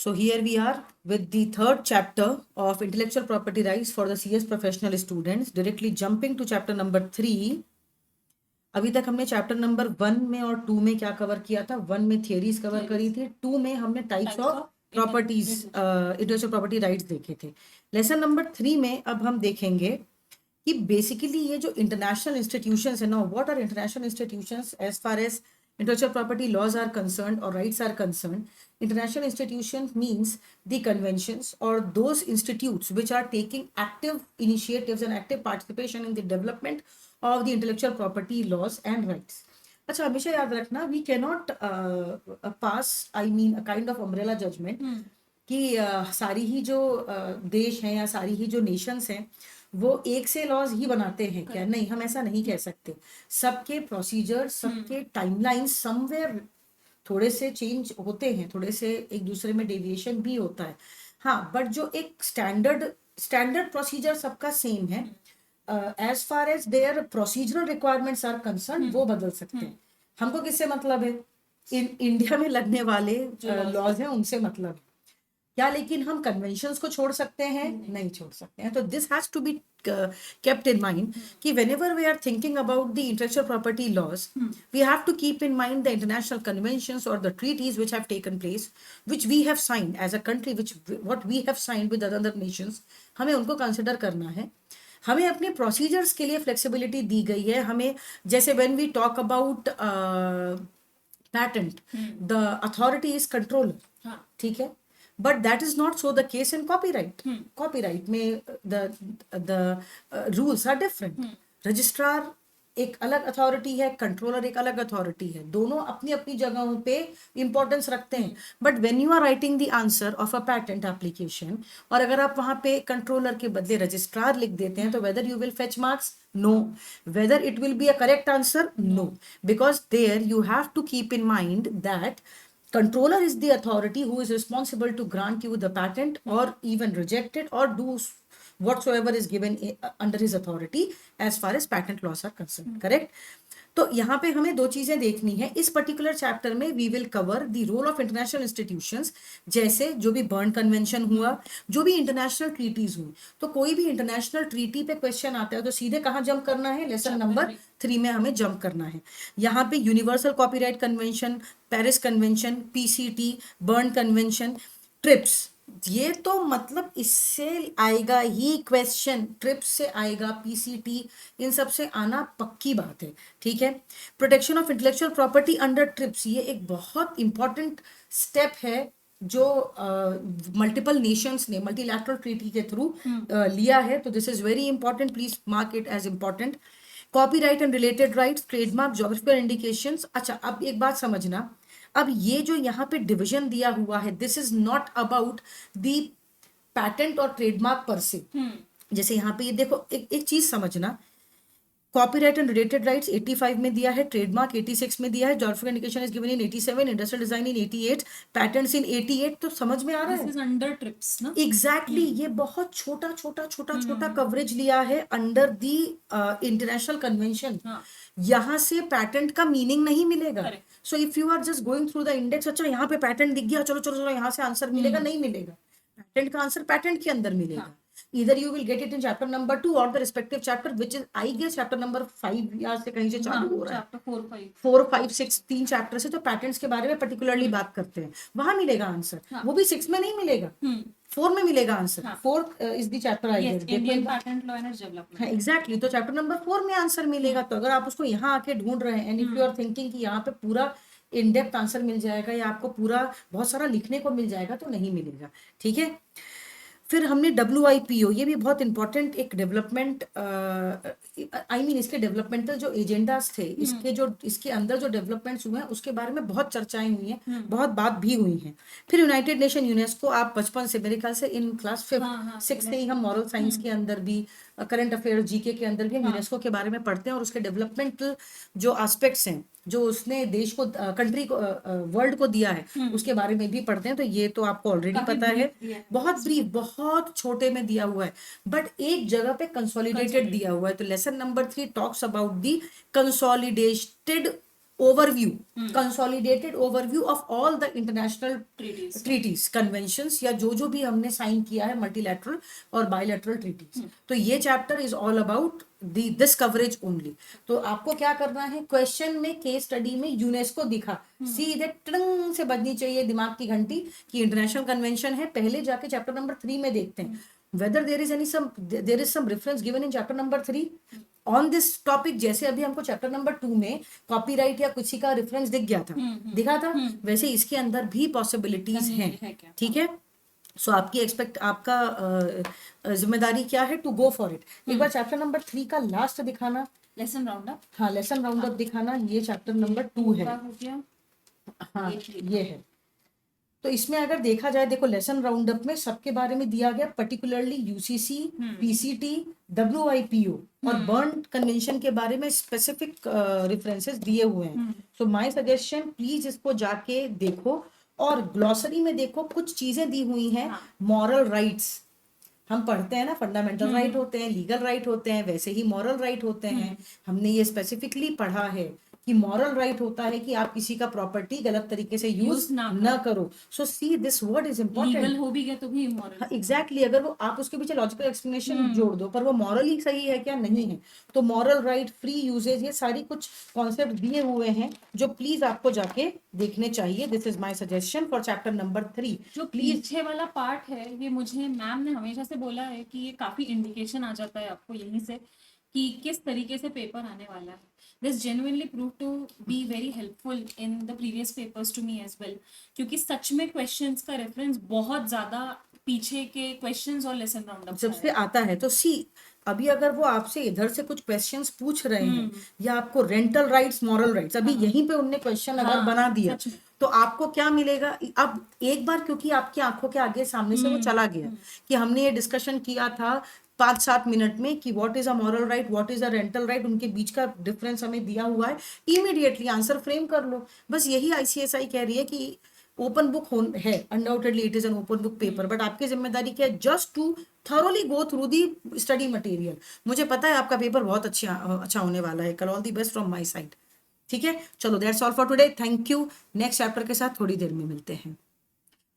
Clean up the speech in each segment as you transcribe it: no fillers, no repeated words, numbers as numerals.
So here we are with the third chapter of intellectual property rights for the CS professional students. Directly jumping to chapter number 3. अभी तक हमने chapter number 1 में और 2 में क्या cover किया था? 1 में थियरीज कवर करी थी, 2 में हमने types of properties intellectual property rights देखे थे. लेसन नंबर 3 में अब हम देखेंगे कि बेसिकली ये जो इंटरनेशनल इंस्टीट्यूशंस है ना, what are international institutions as far as intellectual property laws are concerned or rights are concerned. International institutions means the conventions or those institutes which are taking active initiatives and active participation in the development of the intellectual property laws and rights. अच्छा, हमेशा याद रखना, we cannot pass a kind of umbrella judgment कि सारी ही जो देश हैं या सारी ही जो नेशंस हैं वो एक से लॉज ही बनाते हैं क्या? नहीं, हम ऐसा नहीं कह सकते. सबके प्रोसीजर, सबके टाइमलाइंस समवेयर थोड़े से चेंज होते हैं, थोड़े से एक दूसरे में डेविएशन भी होता है. हाँ, बट जो एक स्टैंडर्ड प्रोसीजर सबका सेम है. As far as their procedural requirements are concern, वो बदल सकते हैं. हमको किससे मतलब है? इंडिया में लगने वाले लॉज हैं उनसे मतलब है क्या? लेकिन हम कन्वेंशंस को छोड़ सकते हैं? नहीं छोड़ सकते हैं. तो this has to be kept in mind कि whenever we are thinking about the intellectual property laws, we have to keep in mind the international conventions or the treaties which have taken place, which we have signed as a country, what we have signed with other nations. हमें उनको consider करना है. हमें अपने procedures के लिए flexibility दी गई है. हमें जैसे when we talk about patent, the authority is controller, ठीक है. But that is not so the case in copyright. Copyright में the rules are different. Registrar एक अलग अथॉरिटी है, कंट्रोलर एक अलग अथॉरिटी है. दोनों अपनी अपनी जगहों पे इंपॉर्टेंस रखते हैं. But when you are writing the answer of a patent application और अगर आप वहां पे कंट्रोलर के बदले रजिस्ट्रार लिख देते हैं तो whether you will fetch marks? No. Whether it will be a correct answer? No. Because there you have to keep in mind that controller is the authority who is responsible to grant you the patent or even reject it or do whatsoever is given under his authority as far as patent laws are concerned. Correct? तो यहाँ पे हमें दो चीजें देखनी है. इस particular chapter में we will cover the role of international institutions, जैसे जो भी बर्न कन्वेंशन हुआ, जो भी इंटरनेशनल ट्रीटीज हुई. तो कोई भी इंटरनेशनल ट्रीटी पे क्वेश्चन आता है तो सीधे कहाँ जंप करना है? लेसन नंबर 3 में हमें जंप करना है. यहाँ पे universal copyright convention, Paris convention, PCT, burn convention, trips, ये तो मतलब इससे आएगा ही क्वेश्चन. ट्रिप्स से आएगा, पीसीटी, इन सब से आना पक्की बात है. ठीक है. Protection of intellectual property under TRIPS, ये एक बहुत इंपॉर्टेंट स्टेप है जो मल्टीपल नेशंस ने मल्टीलैटरल ट्रीटी के थ्रू लिया है. तो this is very important, please mark it as important. Copyright and related rights, trademark, geographical indications. अच्छा, अब एक बात समझना, अब ये जो यहाँ पे डिवीजन दिया हुआ है, this is not about the patent और ट्रेडमार्क पर से. जैसे यहाँ पे ये देखो, एक चीज समझना, कॉपीराइट एंड रिलेटेड राइट्स 85 में दिया है, ट्रेडमार्क 86 में दिया है, geographical indication is given in 87, industrial design in 88, patents in 88. तो समझ में आ रहा है? दिस इज अंडर ट्रिप्स ना. एग्जैक्टली. ये बहुत छोटा छोटा कवरेज लिया है अंडर दी इंटरनेशनल कन्वेंशन. यहाँ से पैटेंट का मीनिंग नहीं मिलेगा. So if you are just going through the index, अच्छा यहाँ पे पैटेंट दिख गया, चलो चलो चलो यहाँ से आंसर मिलेगा, नहीं मिलेगा. पैटेंट का आंसर पैटेंट के अंदर मिलेगा. Either you will get it in chapter number 2 or the respective chapter, which is I guess chapter number 5 या से कहीं से चालू हो रहा है. चैप्टर 4, 5, 6 तीन चैप्टर से तो पैटेंट्स के बारे में पर्टिकुलरली बात करते हैं. वहां मिलेगा आंसर. वो भी 6 में नहीं मिलेगा, 4 में मिलेगा answer. 4 is the chapter I guess, Indian patent law and development. Exactly. तो चैप्टर नंबर 4 में आंसर मिलेगा. तो अगर आप उसको यहाँ आके ढूंढ रहे हैं and if you are thinking कि यहाँ पे पूरा इन डेप्थ आंसर मिल जाएगा या आपको पूरा बहुत सारा लिखने को मिल जाएगा, तो नहीं मिलेगा. ठीक है. फिर हमने WIPO, ये भी बहुत इंपॉर्टेंट एक डेवलपमेंट, इसके डेवलपमेंटल जो एजेंडास थे, इसके अंदर जो डेवलपमेंट्स हुए हैं उसके बारे में बहुत चर्चाएं हुई हैं, बहुत बात भी हुई हैं. फिर यूनाइटेड नेशन यूनेस्को, आप बचपन से मेरे ख्याल से इन क्लास 5, 6 से ही हम मॉरल साइंस के अंदर भी, करंट अफेयर जीके के अंदर भी हम यूनेस्को के बारे में पढ़ते हैं और उसके डेवलपमेंटल जो एस्पेक्ट्स हैं जो उसने देश को, कंट्री को, वर्ल्ड को दिया है, उसके बारे में भी पढ़ते हैं. तो ये तो आपको ऑलरेडी पता है. बहुत ब्रीफ, बहुत छोटे में दिया हुआ है, बट एक जगह पे कंसोलिडेटेड दिया हुआ है. तो lesson number 3 talks about the consolidated overview, consolidated overview of all the international treaties, conventions या जो भी हमने साइन किया है multilateral और bilateral treaties. तो ये chapter is all about this coverage only. तो आपको क्या करना है, क्वेश्चन में केस स्टडी में यूनेस्को दिखा, सीधे टंग से बजनी चाहिए दिमाग की घंटी कि इंटरनेशनल कन्वेंशन है. पहले जाके चैप्टर नंबर 3 में देखते हैं whether there is some reference given in chapter number 3 on this topic. जैसे अभी हमको चैप्टर नंबर 2 में कॉपीराइट या किसी का रेफरेंस दिख गया था, दिखा था, वैसे इसके अंदर भी पॉसिबिलिटीज हैं. ठीक है. सो आपका जिम्मेदारी क्या है, टू गो फॉर इट. एक बार चैप्टर नंबर 3 का लास्ट दिखाना, लेसन राउंड अप. हाँ लेसन राउंड अप दिखाना. ये चैप्टर नंबर 2 है. हाँ ये है. तो इसमें अगर देखा जाए, देखो लेसन राउंड अप में सबके बारे में दिया गया, पर्टिकुलरली यूसीसी, पीसीटी, डब्ल्यूआईपीओ और बर्न कन्वेंशन के बारे में स्पेसिफिक रेफरेंसेस दिए हुए हैं. सो माय सजेशन, प्लीज इसको जाके देखो और ग्लॉसरी में देखो, कुछ चीजें दी हुई हैं. मॉरल राइट्स हम पढ़ते हैं ना, फंडामेंटल राइट होते हैं, लीगल राइट होते हैं, वैसे ही मॉरल राइट होते हैं. हमने ये स्पेसिफिकली पढ़ा है कि मॉरल राइट होता है कि आप किसी का प्रॉपर्टी गलत तरीके से यूज ना करो. So see this word is important. Legal हो भी गया तो भी इमोरल. एग्जैक्टली. अगर वो आप उसके पीछे लॉजिकल एक्सप्लेनेशन जोड़ दो, पर वो मॉरली सही है क्या, नहीं है. तो मॉरल राइट, फ्री यूजेज, ये सारी कुछ कॉन्सेप्ट दिए हुए हैं जो प्लीज आपको जाके देखने चाहिए. This is my suggestion for chapter number 3. जो पीछे वाला पार्ट है, ये मुझे मैम ने हमेशा से बोला है कि ये काफी इंडिकेशन आ जाता है आपको यहीं से कि किस तरीके से पेपर आने वाला है. This genuinely proved to be very helpful in the previous papers to me as well. क्योंकि सच में क्वेश्चंस का रेफरेंस बहुत ज्यादा पीछे के क्वेश्चंस और लेसन राउंड अप जब से आता है. तो सी अभी अगर वो आपसे इधर से कुछ क्वेश्चंस पूछ रहे हैं या आपको रेंटल राइट्स, मॉरल राइट्स, अभी यहीं पे उनने क्वेश्चन अगर बना दिया तो आपको क्या मिलेगा. अब एक बार क्योंकि आपकी आंखों के आगे सामने से वो चला गया कि हमने ये डिस्कशन किया था 5-7 मिनट में कि what is a moral right, what is a rental right, उनके बीच का डिफरेंस हमें दिया हुआ है. इमीडिएटली आंसर फ्रेम कर लो. बस यही आईसीएसआई कह रही है कि ओपन बुक है, undoubtedly it is an open book paper, but आपकी जिम्मेदारी क्या है, just to thoroughly go through the study material. मुझे पता है आपका पेपर बहुत अच्छा होने वाला है. कल all the best from my side. ठीक है, चलो that's all for today. Thank you. Next chapter के साथ थोड़ी देर में मिलते हैं.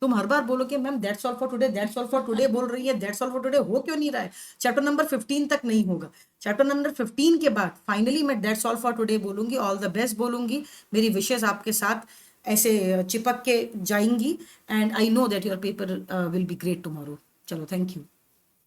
तुम हर बार बोलो कि ma'am that's all for today, that's all for today बोल रही है, दैट्स ऑल फॉर टुडे हो क्यों नहीं रहा है. चैप्टर नंबर 15 तक नहीं होगा. चैप्टर नंबर 15 के बाद फाइनली मैं दैट्स ऑल फॉर टुडे बोलूंगी, ऑल द बेस्ट बोलूंगी. मेरी विशेष आपके साथ ऐसे चिपक के जाएंगी and I know that your paper will be great tomorrow. चलो थैंक यू.